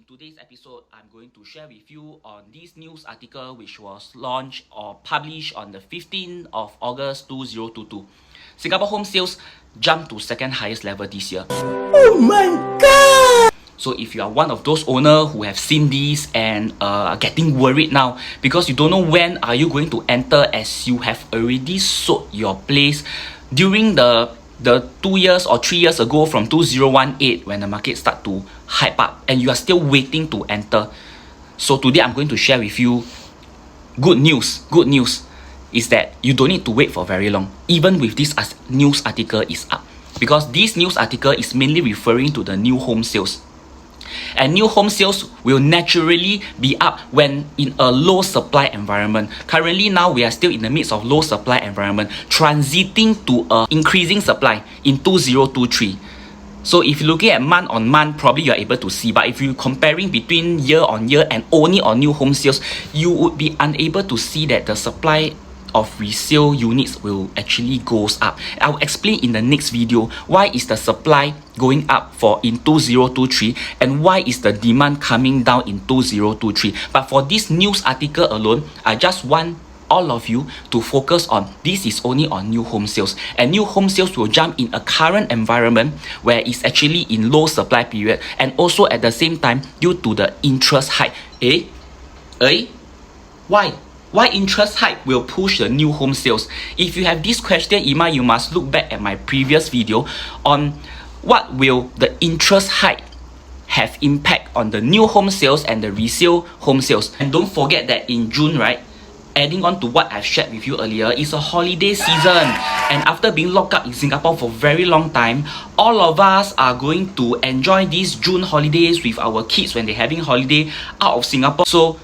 today's episode, I'm going to share with you on this news article which was launched or published on the 15th of August 2022. Singapore home sales jumped to second highest level this year. Oh my god! So if you are one of those owners who have seen this and are getting worried now because you don't know when are you going to enter, as you have already sold your place during the 2 years or 3 years ago from 2018 when the market start to hype up and you are still waiting to enter. So today I'm going to share with you good news. Good news is that you don't need to wait for very long even with this news article is up, because this news article is mainly referring to the new home sales. And new home sales will naturally be up when in a low supply environment. Currently now we are still in the midst of low supply environment, transiting to a increasing supply in 2023. So if you're looking at month on month, probably you are able to see, but if you're comparing between year on year and only on new home sales, you would be unable to see that the supply of resale units will actually goes up. I will explain in the next video why is the supply going up for in 2023 and why is the demand coming down in 2023. But for this news article alone, I just want all of you to focus on this is only on new home sales, and new home sales will jump in a current environment where it's actually in low supply period, and also at the same time due to the interest hike. Why interest hike will push the new home sales? If you have this question in mind, you must look back at my previous video on what will the interest hike have impact on the new home sales and the resale home sales. And don't forget that in June, right, adding on to what I've shared with you earlier, is a holiday season. And after being locked up in Singapore for a very long time, all of us are going to enjoy these June holidays with our kids when they're having holiday out of Singapore. So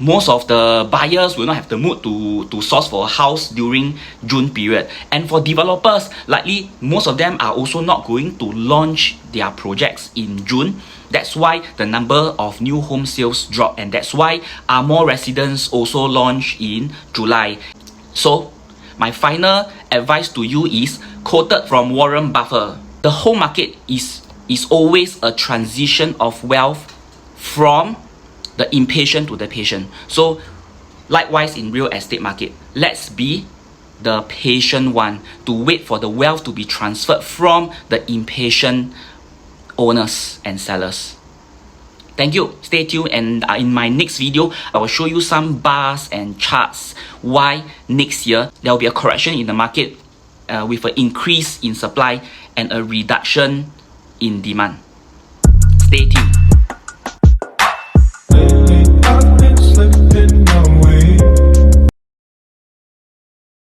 most of the buyers will not have the mood to source for a house during June period. And for developers, likely most of them are also not going to launch their projects in June. That's why the number of new home sales drop, and that's why more residents also launch in July. So my final advice to you is quoted from Warren Buffett: the home market is always a transition of wealth from the impatient to the patient. So likewise in real estate market, let's be the patient one to wait for the wealth to be transferred from the impatient owners and sellers. Thank you. Stay tuned, and in my next video, I will show you some bars and charts why next year there will be a correction in the market with an increase in supply and a reduction in demand. Stay tuned.